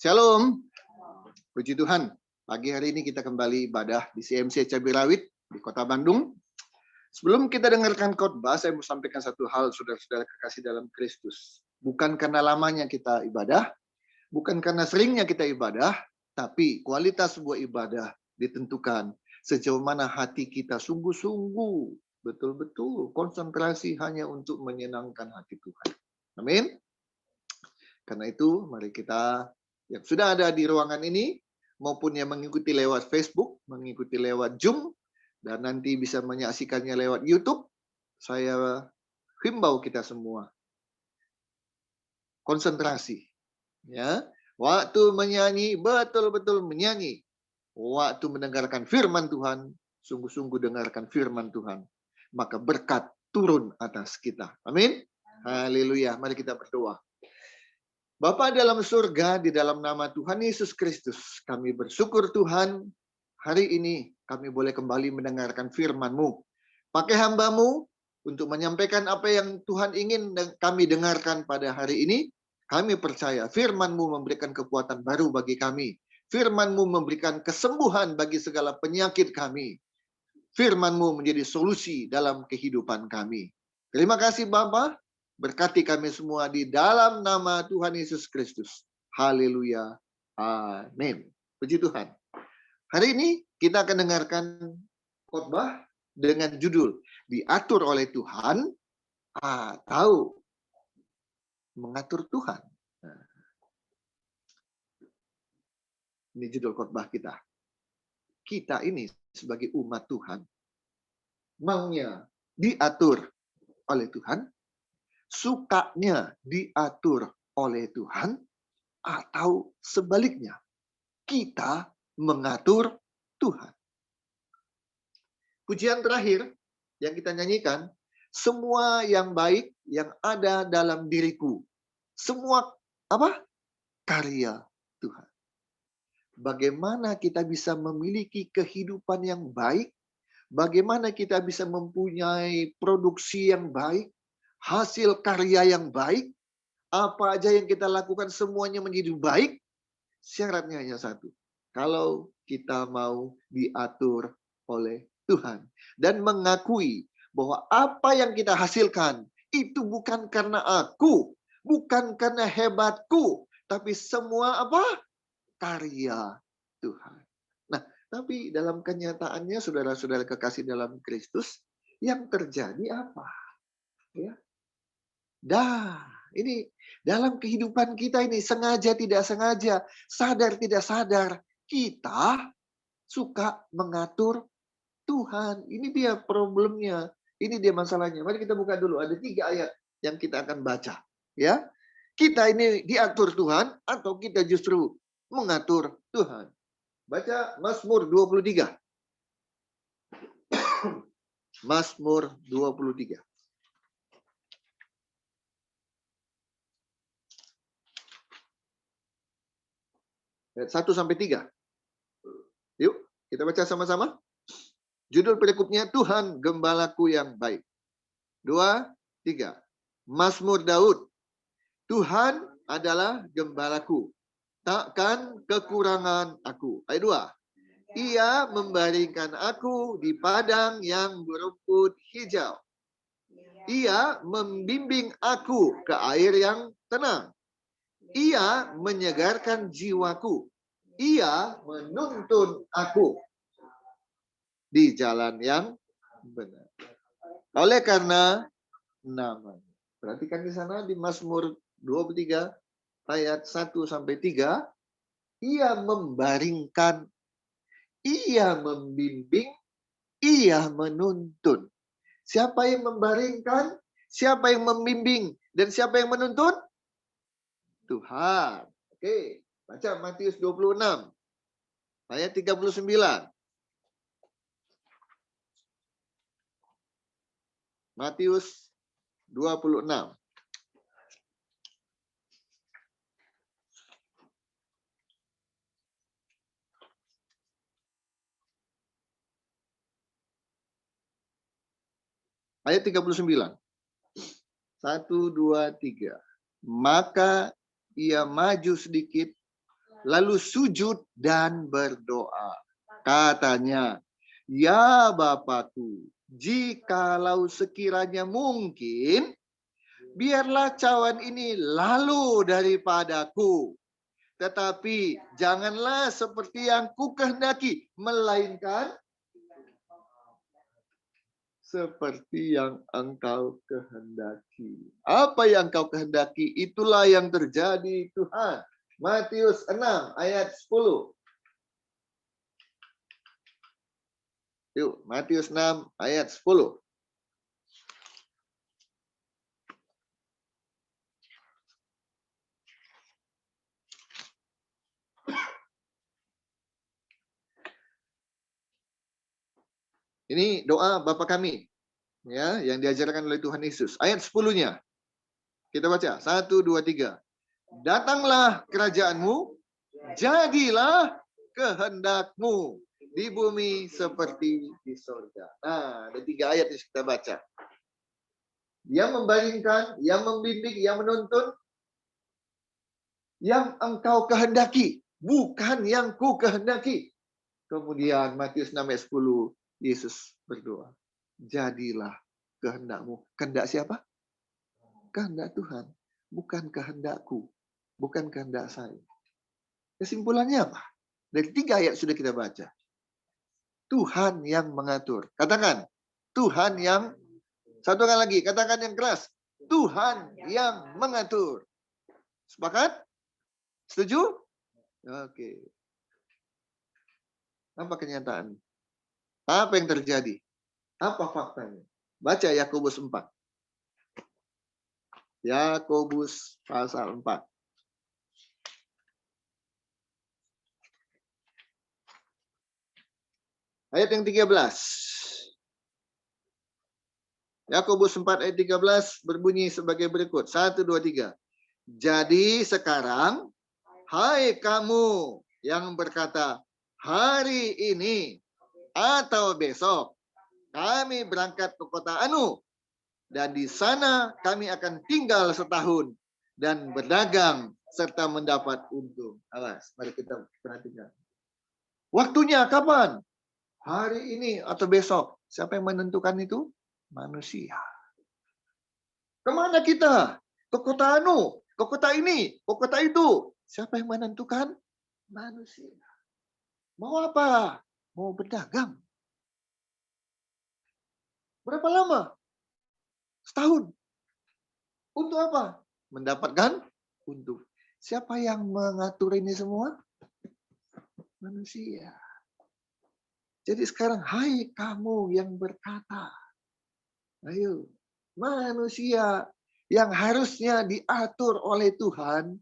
Shalom, puji Tuhan. Pagi hari ini kita kembali ibadah di CMC Cabai Rawit di Kota Bandung. Sebelum kita dengarkan khotbah, saya mau sampaikan satu hal, saudara-saudara kekasih dalam Kristus. Bukan karena lamanya kita ibadah, bukan karena seringnya kita ibadah, tapi kualitas sebuah ibadah ditentukan sejauh mana hati kita sungguh-sungguh, betul-betul konsentrasi hanya untuk menyenangkan hati Tuhan. Amin. Karena itu, mari kita yang sudah ada di ruangan ini, maupun yang mengikuti lewat Facebook, mengikuti lewat Zoom, dan nanti bisa menyaksikannya lewat YouTube, saya himbau kita semua. Konsentrasi. Ya, waktu menyanyi, betul-betul menyanyi. Waktu mendengarkan firman Tuhan, sungguh-sungguh dengarkan firman Tuhan. Maka berkat turun atas kita. Amin. Haleluya. Mari kita berdoa. Bapa dalam surga, di dalam nama Tuhan Yesus Kristus, kami bersyukur Tuhan, hari ini kami boleh kembali mendengarkan firman-Mu. Pakai hamba-Mu untuk menyampaikan apa yang Tuhan ingin kami dengarkan pada hari ini. Kami percaya firman-Mu memberikan kekuatan baru bagi kami. Firman-Mu memberikan kesembuhan bagi segala penyakit kami. Firman-Mu menjadi solusi dalam kehidupan kami. Terima kasih Bapa. Berkati kami semua di dalam nama Tuhan Yesus Kristus. Haleluya. Amin. Puji Tuhan. Hari ini kita akan dengarkan khotbah dengan judul Diatur oleh Tuhan atau Mengatur Tuhan. Nah, ini judul khotbah kita. Kita ini sebagai umat Tuhan maunya diatur oleh Tuhan, sukanya diatur oleh Tuhan, atau sebaliknya, kita mengatur Tuhan. Pujian terakhir yang kita nyanyikan, semua yang baik yang ada dalam diriku, semua apa? Karya Tuhan. Bagaimana kita bisa memiliki kehidupan yang baik? Bagaimana kita bisa mempunyai produksi yang baik? Hasil karya yang baik, apa aja yang kita lakukan semuanya menjadi baik, syaratnya hanya satu. Kalau kita mau diatur oleh Tuhan. Dan mengakui bahwa apa yang kita hasilkan, itu bukan karena aku, bukan karena hebatku, tapi semua apa? Karya Tuhan. Nah, tapi dalam kenyataannya, saudara-saudara kekasih dalam Kristus, yang terjadi apa? Ya. Ini dalam kehidupan kita ini sengaja tidak sengaja, sadar tidak sadar, kita suka mengatur Tuhan. Ini dia problemnya, ini dia masalahnya. Mari kita buka dulu, ada 3 ayat yang kita akan baca. Ya, kita ini diatur Tuhan atau kita justru mengatur Tuhan. Baca Mazmur 23. Mazmur 23. Ayat 1-3. Yuk, kita baca sama-sama. Judul berikutnya, Tuhan Gembalaku yang baik. 2, 3. Mazmur Daud. Tuhan adalah gembalaku, takkan kekurangan aku. Ayat 2. Ia membaringkan aku di padang yang berumput hijau. Ia membimbing aku ke air yang tenang. Ia menyegarkan jiwaku. Ia menuntun aku di jalan yang benar. Oleh karena namanya. Perhatikan di sana di Mazmur 23 ayat 1-3. Ia membaringkan, ia membimbing, ia menuntun. Siapa yang membaringkan? Siapa yang membimbing? Dan siapa yang menuntun? Tuhan. Oke, baca Matius 26 ayat 39. Matius 26. Ayat 39. 1, 2, 3. Maka ia maju sedikit, lalu sujud dan berdoa. Katanya, "Ya Bapakku, jikalau sekiranya mungkin, biarlah cawan ini lalu daripadaku. Tetapi janganlah seperti yang kukehendaki, melainkan seperti yang engkau kehendaki." Apa yang engkau kehendaki, itulah yang terjadi, Tuhan. Matius 6 ayat 10. Yuk, Matius 6 ayat 10. Ini doa Bapa kami, ya, yang diajarkan oleh Tuhan Yesus. Ayat 10-nya. Kita baca. 1, 2, 3. Datanglah kerajaanmu, jadilah kehendakmu di bumi seperti di surga. Nah, ada 3 ayat yang kita baca. Yang membandingkan, yang membimbing, yang menuntun, yang engkau kehendaki, bukan yang ku kehendaki. Kemudian Matius 6 ayat 10, Yesus berdoa, jadilah kehendakmu. Kehendak siapa? Kehendak Tuhan, bukan kehendakku, bukan kehendak saya. Kesimpulannya apa? Dari 3 ayat sudah kita baca. Tuhan yang mengatur. Katakan, Tuhan yang, satu kali lagi, katakan yang keras. Tuhan yang mengatur. Sepakat? Setuju? Oke. Apa kenyataan? Apa yang terjadi? Apa faktanya? Baca Yakobus 4. Yakobus pasal 4. Ayat yang 13. Yakobus 4 ayat 13 berbunyi sebagai berikut. 1, 2, 3. Jadi sekarang, hai kamu yang berkata, hari ini atau besok kami berangkat ke kota Anu, dan di sana kami akan tinggal setahun dan berdagang serta mendapat untung. Awas, mari kita perhatikan. Waktunya kapan? Hari ini atau besok. Siapa yang menentukan itu? Manusia. Kemana kita? Ke kota Anu, ke kota ini, ke kota itu. Siapa yang menentukan? Manusia. Mau apa? Mau berdagang. Berapa lama? Setahun. Untuk apa? Mendapatkan untung. Siapa yang mengatur ini semua? Manusia. Jadi sekarang, hai kamu yang berkata, ayo, manusia yang harusnya diatur oleh Tuhan,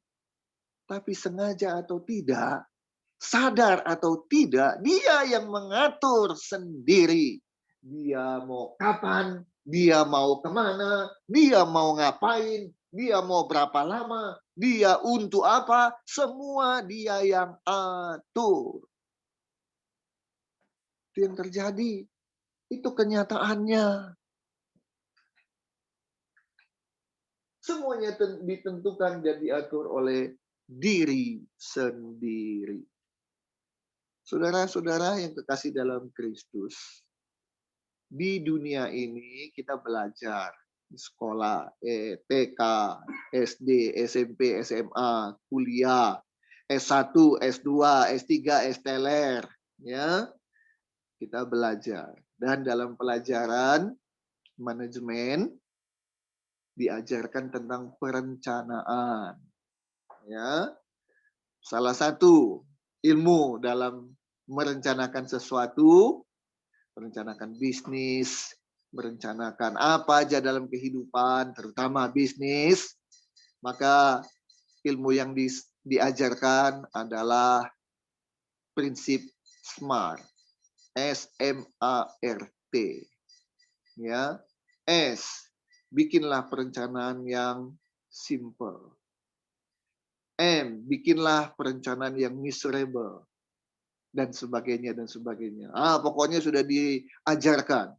tapi sengaja atau tidak, sadar atau tidak, dia yang mengatur sendiri. Dia mau kapan, dia mau kemana, dia mau ngapain, dia mau berapa lama, dia untuk apa, semua dia yang atur. Itu yang terjadi. Itu kenyataannya. Semuanya ditentukan dan diatur oleh diri sendiri. Saudara-saudara yang kekasih dalam Kristus, di dunia ini kita belajar di sekolah, TK, SD, SMP, SMA, kuliah, S1, S2, S3, S-teler, ya. Kita belajar, dan dalam pelajaran manajemen diajarkan tentang perencanaan, ya. Salah satu ilmu dalam merencanakan sesuatu, merencanakan bisnis, merencanakan apa aja dalam kehidupan, terutama bisnis, maka ilmu yang diajarkan adalah prinsip SMART. S-M-A-R-T. Ya. S, bikinlah perencanaan yang simple. M, bikinlah perencanaan yang miserable. Dan sebagainya, dan sebagainya. Pokoknya sudah diajarkan.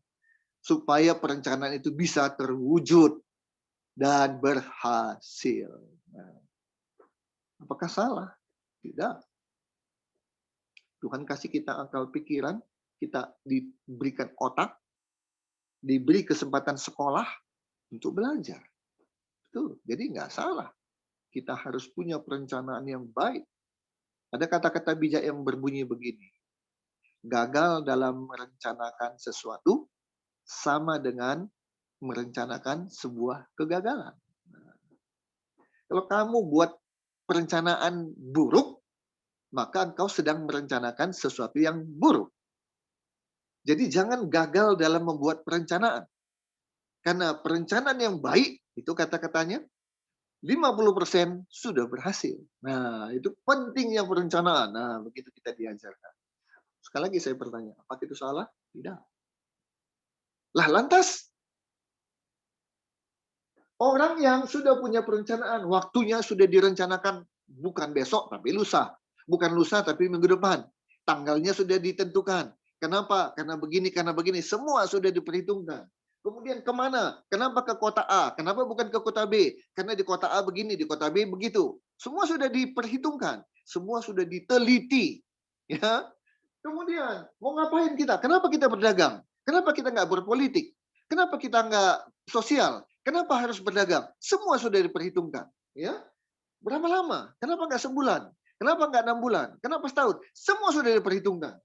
Supaya perencanaan itu bisa terwujud dan berhasil. Nah, apakah salah? Tidak. Tuhan kasih kita akal pikiran, kita diberikan otak, diberi kesempatan sekolah untuk belajar. Betul. Jadi nggak salah. Kita harus punya perencanaan yang baik. Ada kata-kata bijak yang berbunyi begini. Gagal dalam merencanakan sesuatu sama dengan merencanakan sebuah kegagalan. Kalau kamu buat perencanaan buruk, maka engkau sedang merencanakan sesuatu yang buruk. Jadi jangan gagal dalam membuat perencanaan. Karena perencanaan yang baik, itu kata-katanya, 50% sudah berhasil. Nah, itu pentingnya perencanaan. Nah, begitu kita diajarkan. Sekali lagi saya bertanya, apakah itu salah? Tidak. Lah, lantas orang yang sudah punya perencanaan, waktunya sudah direncanakan bukan besok, tapi lusa. Bukan lusa, tapi minggu depan. Tanggalnya sudah ditentukan. Kenapa? Karena begini. Semua sudah diperhitungkan. Kemudian kemana? Kenapa ke kota A? Kenapa bukan ke kota B? Karena di kota A begini, di kota B begitu. Semua sudah diperhitungkan. Semua sudah diteliti. Ya. Kemudian, mau ngapain kita? Kenapa kita berdagang? Kenapa kita nggak berpolitik? Kenapa kita nggak sosial? Kenapa harus berdagang? Semua sudah diperhitungkan. Ya. Berapa lama? Kenapa nggak sebulan? Kenapa nggak 6 bulan? Kenapa setahun? Semua sudah diperhitungkan.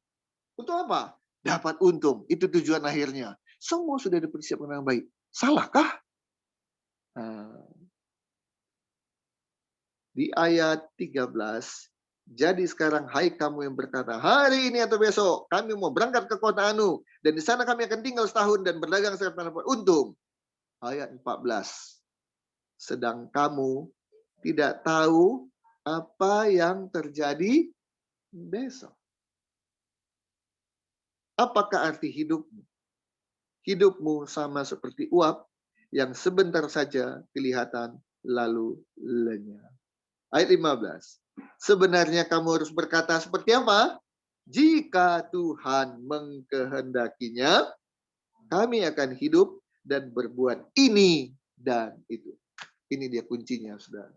Untuk apa? Dapat untung. Itu tujuan akhirnya. Semua sudah dipersiapkan dengan baik. Salahkah? Nah, di ayat 13, jadi sekarang hai kamu yang berkata, hari ini atau besok kami mau berangkat ke kota Anu, dan di sana kami akan tinggal setahun dan berdagang serta dapat untung. Ayat 14, sedang kamu tidak tahu apa yang terjadi besok. Apakah arti hidupmu? Hidupmu sama seperti uap yang sebentar saja kelihatan lalu lenyap. Ayat 15. Sebenarnya kamu harus berkata seperti apa? Jika Tuhan mengkehendakinya, kami akan hidup dan berbuat ini dan itu. Ini dia kuncinya, saudara.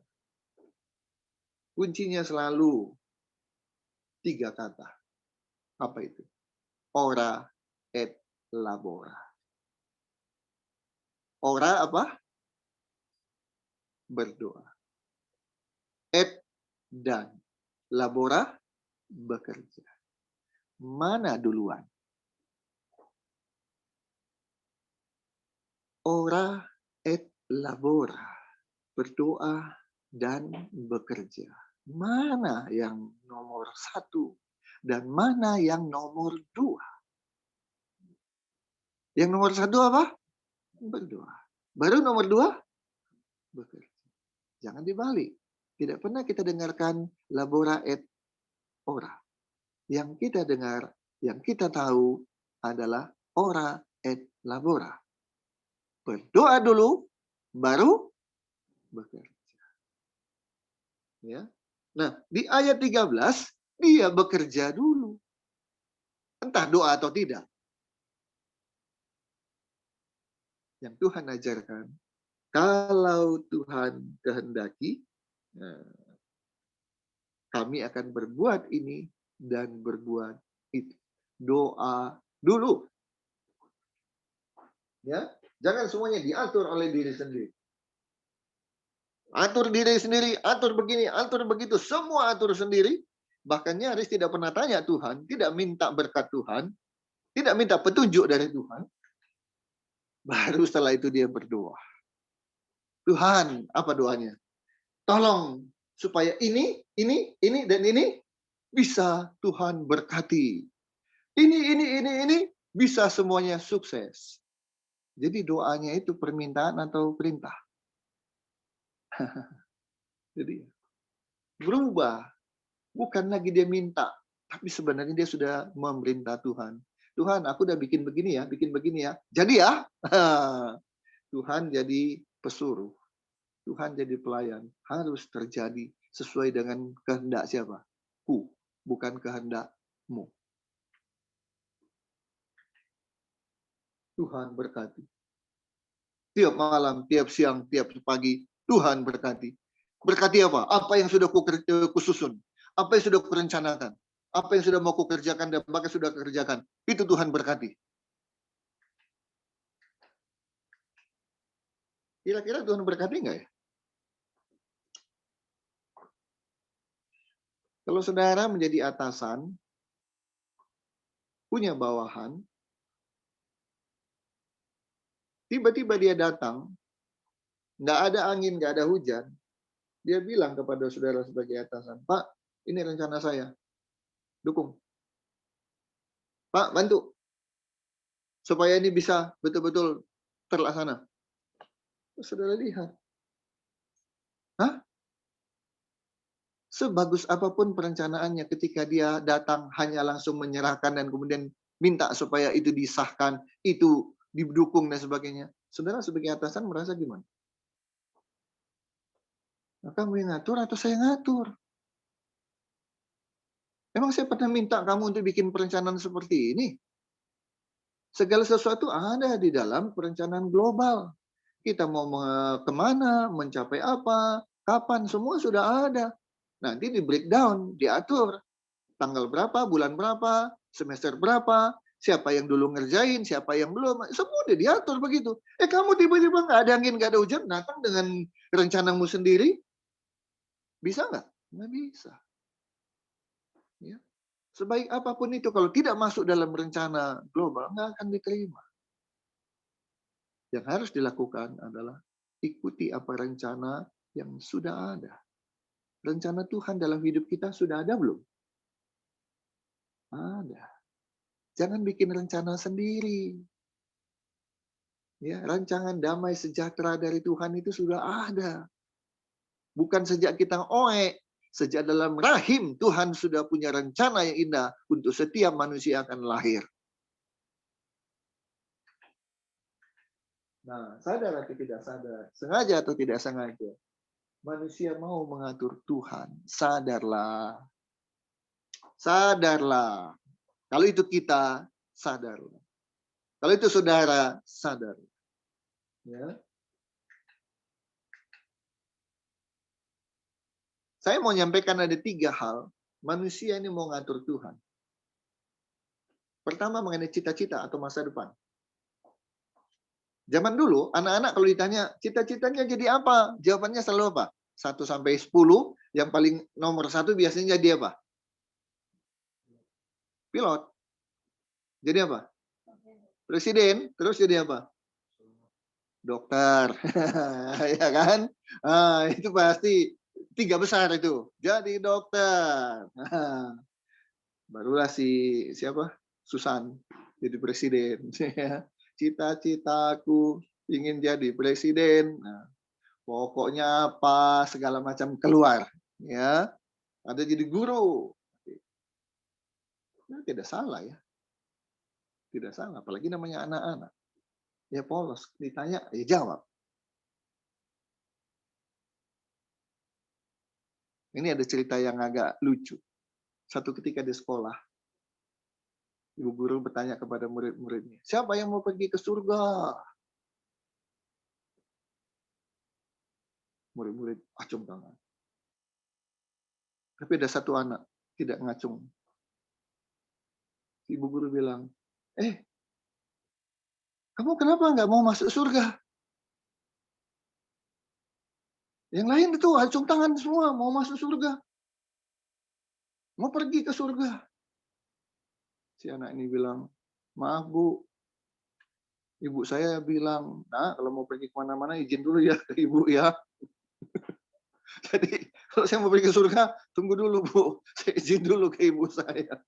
Kuncinya selalu 3 kata. Apa itu? Ora et labora. Ora apa? Berdoa. Et dan labora bekerja. Mana duluan? Ora et labora. Berdoa dan bekerja. Mana yang nomor 1 dan mana yang nomor 2? Yang nomor 1 apa? Berdoa. Baru nomor 2? Bekerja. Jangan dibalik. Tidak pernah kita dengarkan labora et ora. Yang kita dengar, yang kita tahu adalah ora et labora. Berdoa dulu, baru bekerja. Ya. Nah, di ayat 13, dia bekerja dulu. Entah doa atau tidak. Yang Tuhan ajarkan, kalau Tuhan kehendaki, kami akan berbuat ini dan berbuat itu. Doa dulu. Ya, jangan semuanya diatur oleh diri sendiri. Atur diri sendiri, atur begini, atur begitu, semua atur sendiri. Bahkan nyaris tidak pernah tanya Tuhan, tidak minta berkat Tuhan, tidak minta petunjuk dari Tuhan. Baru setelah itu dia berdoa. Tuhan, apa doanya? Tolong supaya ini, dan ini bisa Tuhan berkati. Ini bisa semuanya sukses. Jadi doanya itu permintaan atau perintah? Jadi berubah. Bukan lagi dia minta, tapi sebenarnya dia sudah memerintah Tuhan. Tuhan, aku udah bikin begini ya. Jadi ya. Tuhan jadi pesuruh. Tuhan jadi pelayan. Harus terjadi sesuai dengan kehendak siapa? Ku, bukan kehendakmu. Tuhan berkati. Tiap malam, tiap siang, tiap pagi, Tuhan berkati. Berkati apa? Apa yang sudah kususun? Apa yang sudah kurencanakan? Apa yang sudah mau kukerjakan dan bahkan sudah kerjakan, itu Tuhan berkati. Kira-kira Tuhan berkati nggak ya? Kalau saudara menjadi atasan, punya bawahan, tiba-tiba dia datang, nggak ada angin, nggak ada hujan, dia bilang kepada saudara sebagai atasan, Pak, ini rencana saya, dukung. Pak, bantu, supaya ini bisa betul-betul terlaksana. Terus saudara lihat, hah? Sebagus apapun perencanaannya ketika dia datang hanya langsung menyerahkan dan kemudian minta supaya itu disahkan, itu didukung dan sebagainya. Saudara sebagai atasan merasa gimana? Nah, kamu yang ngatur atau saya ngatur? Emang saya pernah minta kamu untuk bikin perencanaan seperti ini? Segala sesuatu ada di dalam perencanaan global. Kita mau kemana, mencapai apa, kapan, semua sudah ada. Nanti di breakdown, diatur. Tanggal berapa, bulan berapa, semester berapa, siapa yang dulu ngerjain, siapa yang belum, semua udah diatur begitu. Kamu tiba-tiba nggak ada angin, nggak ada hujan, datang dengan rencanamu sendiri, bisa nggak? Nggak bisa. Ya. Sebaik apapun itu, kalau tidak masuk dalam rencana global, nggak akan diterima. Yang harus dilakukan adalah ikuti apa rencana yang sudah ada. Rencana Tuhan dalam hidup kita sudah ada belum? Ada. Jangan bikin rencana sendiri. Ya, rancangan damai sejahtera dari Tuhan itu sudah ada. Bukan sejak kita sejak dalam rahim Tuhan sudah punya rencana yang indah untuk setiap manusia akan lahir. Nah, sadar atau tidak sadar, sengaja atau tidak sengaja, manusia mau mengatur Tuhan. Sadarlah. Sadarlah. Kalau itu kita, sadarlah. Kalau itu saudara, sadar. Ya. Saya mau nyampaikan ada 3 hal. Manusia ini mau ngatur Tuhan. Pertama mengenai cita-cita atau masa depan. Zaman dulu, anak-anak kalau ditanya, cita-citanya jadi apa? Jawabannya selalu apa? 1 sampai 10, yang paling nomor 1 biasanya jadi apa? Pilot. Jadi apa? Presiden. Terus jadi apa? Dokter. Ya kan? Nah, itu pasti 3 besar itu. Jadi dokter. Nah, barulah siapa? Susan jadi presiden. Cita-citaku ingin jadi presiden. Nah, pokoknya apa segala macam keluar, ya. Ada jadi guru. Nah, tidak salah ya. Tidak salah, apalagi namanya anak-anak. Ya polos, ditanya ya jawab. Ini ada cerita yang agak lucu. Satu ketika di sekolah, ibu guru bertanya kepada murid-muridnya, siapa yang mau pergi ke surga? Murid-murid acung tangan. Tapi ada satu anak tidak ngacung. Ibu guru bilang, kamu kenapa nggak mau masuk surga? Yang lain itu acung tangan semua, mau masuk surga. Mau pergi ke surga. Si anak ini bilang, maaf Bu, ibu saya bilang, nah kalau mau pergi kemana-mana izin dulu ya ke ibu ya. Jadi kalau saya mau pergi ke surga, tunggu dulu Bu, saya izin dulu ke ibu saya.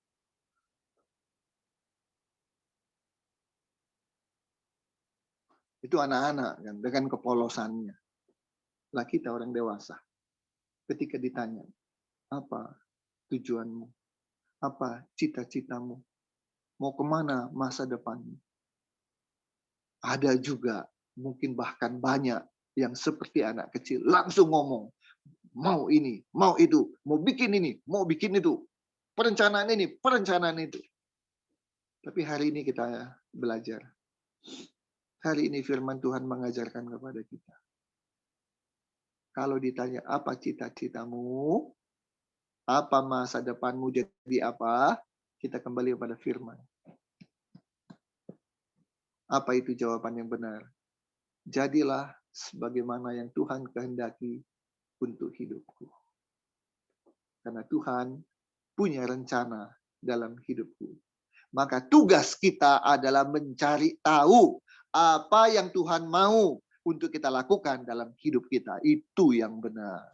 Itu anak-anak kan, dengan kepolosannya. Lah kita orang dewasa, ketika ditanya, apa tujuanmu? Apa cita-citamu? Mau kemana masa depanmu? Ada juga, mungkin bahkan banyak, yang seperti anak kecil, langsung ngomong, mau ini, mau itu, mau bikin ini, mau bikin itu, perencanaan ini, perencanaan itu. Tapi hari ini kita belajar. Hari ini firman Tuhan mengajarkan kepada kita. Kalau ditanya apa cita-citamu, Apa masa depanmu jadi apa? Kita kembali kepada firman. Apa itu jawaban yang benar? Jadilah sebagaimana yang Tuhan kehendaki untuk hidupku. Karena Tuhan punya rencana dalam hidupku. Maka tugas kita adalah mencari tahu apa yang Tuhan mau untuk kita lakukan dalam hidup kita. Itu yang benar.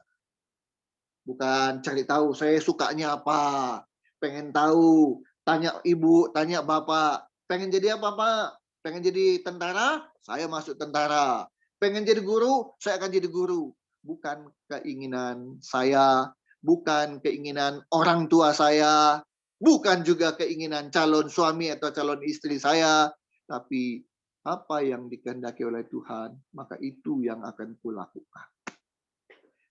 Bukan cari tahu saya sukanya apa. Pengen tahu, tanya ibu, tanya bapak. Pengen jadi apa, Pak? Pengen jadi tentara? Saya masuk tentara. Pengen jadi guru? Saya akan jadi guru. Bukan keinginan saya, bukan keinginan orang tua saya, bukan juga keinginan calon suami atau calon istri saya, tapi apa yang dikehendaki oleh Tuhan, maka itu yang akan kulakukan.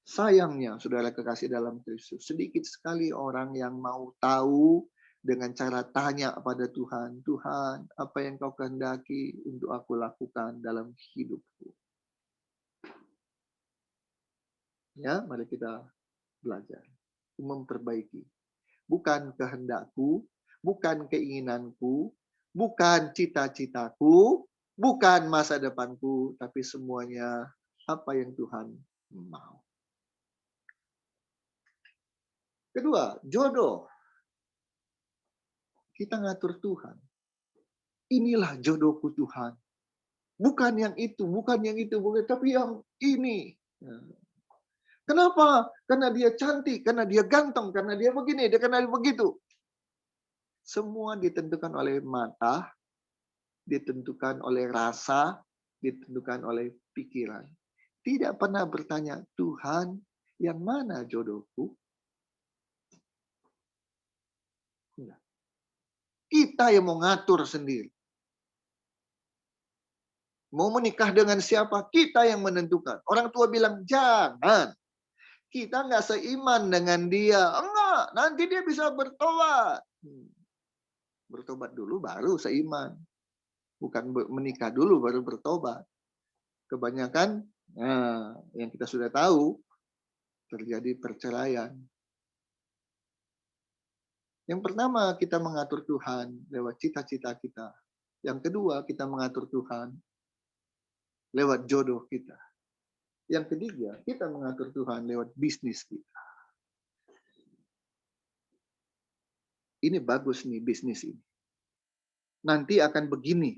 Sayangnya, saudara kekasih dalam Kristus, sedikit sekali orang yang mau tahu dengan cara tanya pada Tuhan, Tuhan, apa yang kau kehendaki untuk aku lakukan dalam hidupku? Ya, mari kita belajar memperbaiki. Bukan kehendakku, bukan keinginanku, bukan cita-citaku, bukan masa depanku, tapi semuanya apa yang Tuhan mau. Kedua, jodoh. Kita ngatur Tuhan. Inilah jodohku Tuhan. Bukan yang itu, bukan yang itu, bukan, tapi yang ini. Kenapa? Karena dia cantik, karena dia ganteng, karena dia begini, karena dia begitu. Semua ditentukan oleh mata, ditentukan oleh rasa, ditentukan oleh pikiran. Tidak pernah bertanya, Tuhan, yang mana jodohku? Enggak. Kita yang mau ngatur sendiri. Mau menikah dengan siapa? Kita yang menentukan. Orang tua bilang, jangan. Kita nggak seiman dengan dia. Enggak, nanti dia bisa bertobat. Bertobat dulu baru seiman. Bukan menikah dulu baru bertobat. Kebanyakan, yang kita sudah tahu, terjadi perceraian. Yang pertama, kita mengatur Tuhan lewat cita-cita kita. Yang kedua, kita mengatur Tuhan lewat jodoh kita. Yang ketiga, kita mengatur Tuhan lewat bisnis kita. Ini bagus nih bisnis ini. Nanti akan begini.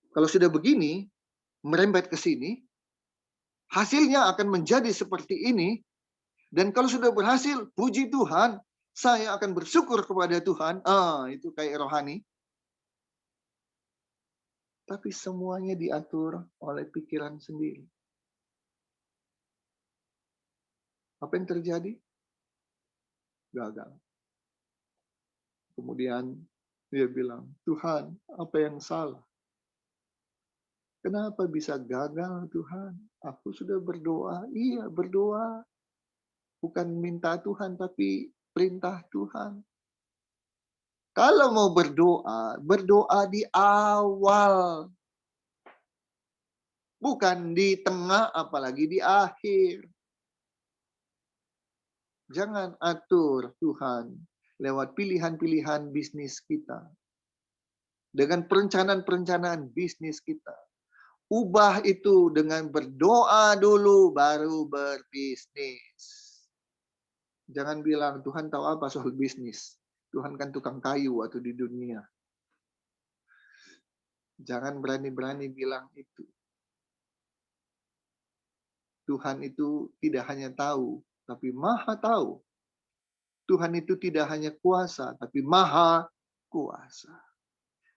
Kalau sudah begini, merembet ke sini, hasilnya akan menjadi seperti ini. Dan kalau sudah berhasil, puji Tuhan, saya akan bersyukur kepada Tuhan. Itu kayak rohani. Tapi semuanya diatur oleh pikiran sendiri. Apa yang terjadi? Gagal. Kemudian dia bilang, Tuhan, apa yang salah? Kenapa bisa gagal, Tuhan? Aku sudah berdoa. Iya, berdoa. Bukan minta Tuhan, tapi perintah Tuhan. Kalau mau berdoa, berdoa di awal. Bukan di tengah, apalagi di akhir. Jangan atur Tuhan lewat pilihan-pilihan bisnis kita. Dengan perencanaan-perencanaan bisnis kita. Ubah itu dengan berdoa dulu, baru berbisnis. Jangan bilang, Tuhan tahu apa soal bisnis. Tuhan kan tukang kayu waktu di dunia. Jangan berani-berani bilang itu. Tuhan itu tidak hanya tahu, tapi maha tahu. Tuhan itu tidak hanya kuasa, tapi maha kuasa.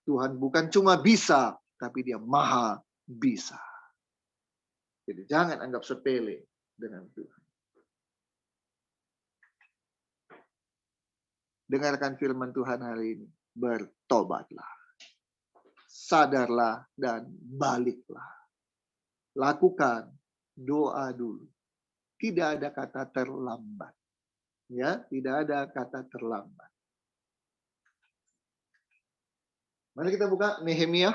Tuhan bukan cuma bisa, tapi dia maha bisa. Jadi jangan anggap sepele dengan Tuhan. Dengarkan firman Tuhan hari ini. Bertobatlah. Sadarlah dan baliklah. Lakukan doa dulu. Tidak ada kata terlambat. Ya, tidak ada kata terlambat. Mari kita buka Nehemia.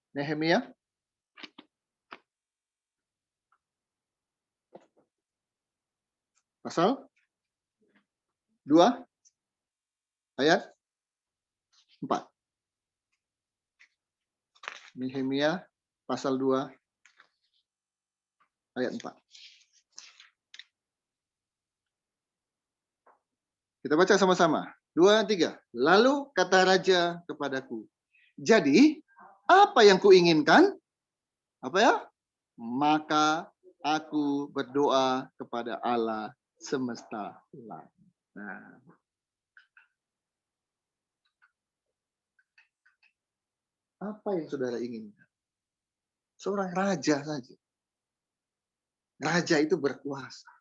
Nehemia pasal 2 ayat 4. Nehemia pasal 2 ayat 4. Kita baca sama-sama. 2, 3. Lalu kata raja kepadaku, jadi apa yang kuinginkan? Apa ya? Maka aku berdoa kepada Allah semesta langit. Nah, apa yang saudara inginkan? Seorang raja saja. Raja itu berkuasa.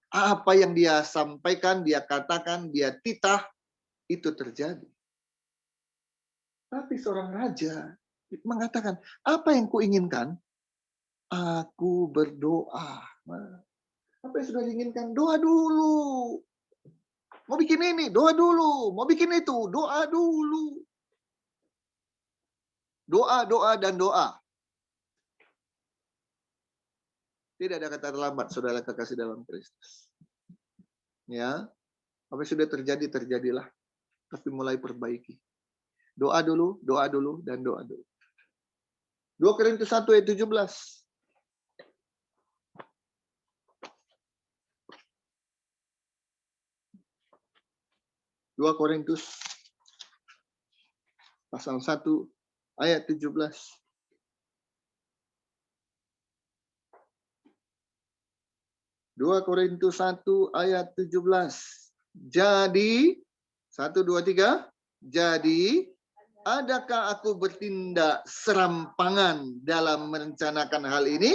Apa yang dia sampaikan, dia katakan, dia titah, itu terjadi. Tapi seorang raja mengatakan, apa yang kuinginkan? Aku berdoa. Apa yang sudah diinginkan? Doa dulu. Mau bikin ini, doa dulu. Mau bikin itu, doa dulu. Doa, doa, dan doa. Tidak ada kata terlambat, saudara kekasih dalam Kristus. Ya, apa yang sudah terjadi, terjadilah. Tapi mulai perbaiki. Doa dulu, dan doa dulu. 2 Korintus 1 ayat 17. 2 Korintus pasal 1 ayat 17. 2 Korintus 1 ayat 17. Jadi 1, 2, 3. Jadi adakah aku bertindak serampangan dalam merencanakan hal ini?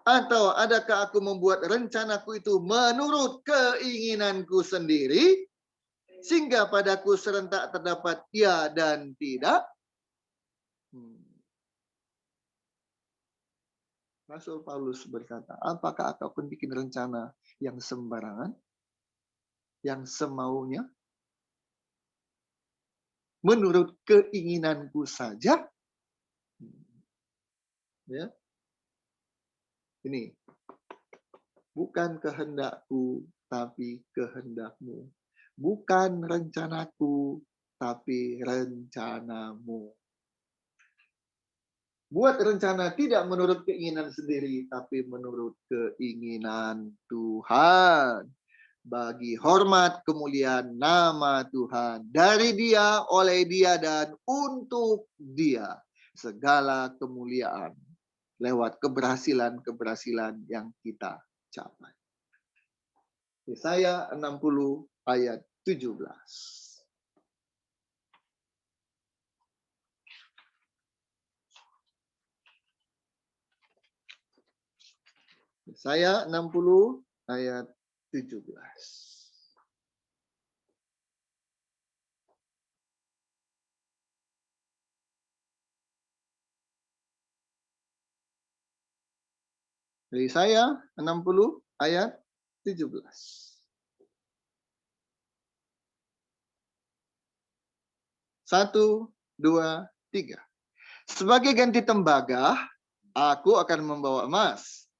Atau adakah aku membuat rencanaku itu menurut keinginanku sendiri? Sehingga padaku serentak terdapat ya dan tidak. Rasul Paulus berkata, apakah aku akan bikin rencana yang sembarangan? Yang semaunya? Menurut keinginanku saja? Ya. Ini. Bukan kehendakku, tapi kehendakmu. Bukan rencanaku, tapi rencanamu. Buat rencana tidak menurut keinginan sendiri, tapi menurut keinginan Tuhan. Bagi hormat kemuliaan nama Tuhan. Dari Dia, oleh Dia, dan untuk Dia. Segala kemuliaan. Lewat keberhasilan-keberhasilan yang kita capai. Yesaya 60 ayat 17. Yesaya 60 ayat 17. Yesaya 60 ayat 17. 1, 2, 3. Sebagai ganti tembaga, aku akan membawa emas.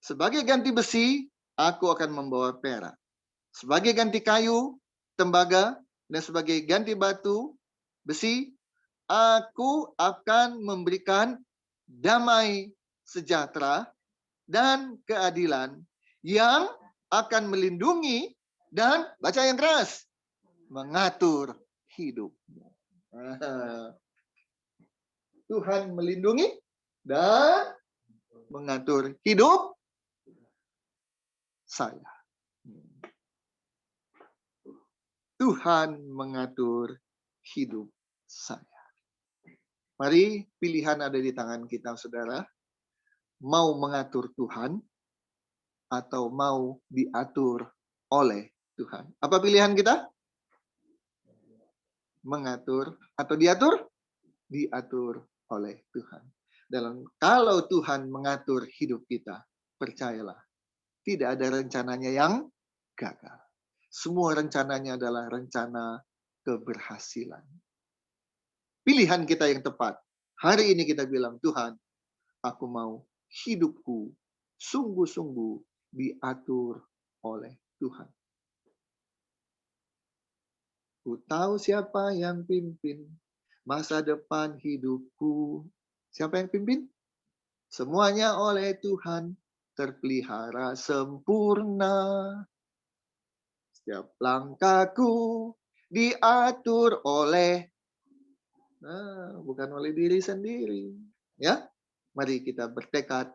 Sebagai ganti besi, aku akan membawa perak. Sebagai ganti kayu, tembaga, dan sebagai ganti batu, besi, aku akan memberikan damai sejahtera dan keadilan yang akan melindungi dan, baca yang keras, mengatur hidupmu. Tuhan melindungi dan mengatur hidup saya. Tuhan mengatur hidup saya. Mari pilihan ada di tangan kita, saudara. Mau mengatur Tuhan atau mau diatur oleh Tuhan. Apa pilihan kita? Mengatur atau diatur? Diatur oleh Tuhan. Kalau Tuhan mengatur hidup kita, percayalah, tidak ada rencananya yang gagal. Semua rencananya adalah rencana keberhasilan. Pilihan kita yang tepat Hari ini kita bilang, Tuhan, aku mau hidupku sungguh-sungguh diatur oleh Tuhan. Ku tahu siapa yang pimpin masa depan hidupku. Siapa yang pimpin? Semuanya oleh Tuhan terpelihara sempurna. Setiap langkahku diatur oleh, bukan oleh diri sendiri. Ya, mari kita bertekad.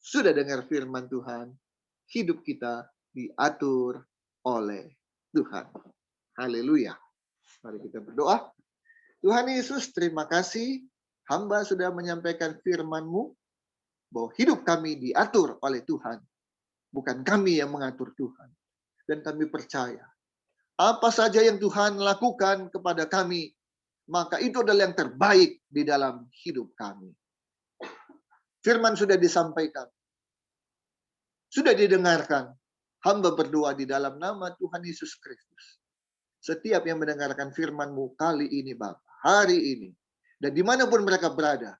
Sudah dengar firman Tuhan, hidup kita diatur oleh Tuhan. Haleluya. Mari kita berdoa. Tuhan Yesus, terima kasih. Hamba sudah menyampaikan firman-Mu bahwa hidup kami diatur oleh Tuhan. Bukan kami yang mengatur Tuhan. Dan kami percaya, apa saja yang Tuhan lakukan kepada kami, maka itu adalah yang terbaik di dalam hidup kami. Firman sudah disampaikan. Sudah didengarkan. Hamba berdoa di dalam nama Tuhan Yesus Kristus. Setiap yang mendengarkan firman-Mu kali ini, Bapa, hari ini, dan dimanapun mereka berada,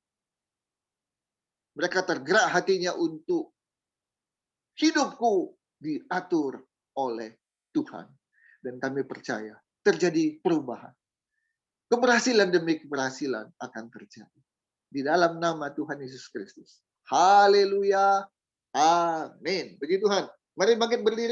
mereka tergerak hatinya untuk hidupku diatur oleh Tuhan. Dan kami percaya terjadi perubahan. Keberhasilan demi keberhasilan akan terjadi. Di dalam nama Tuhan Yesus Kristus. Haleluya. Amin. Puji Tuhan. Mari bangkit berdiri.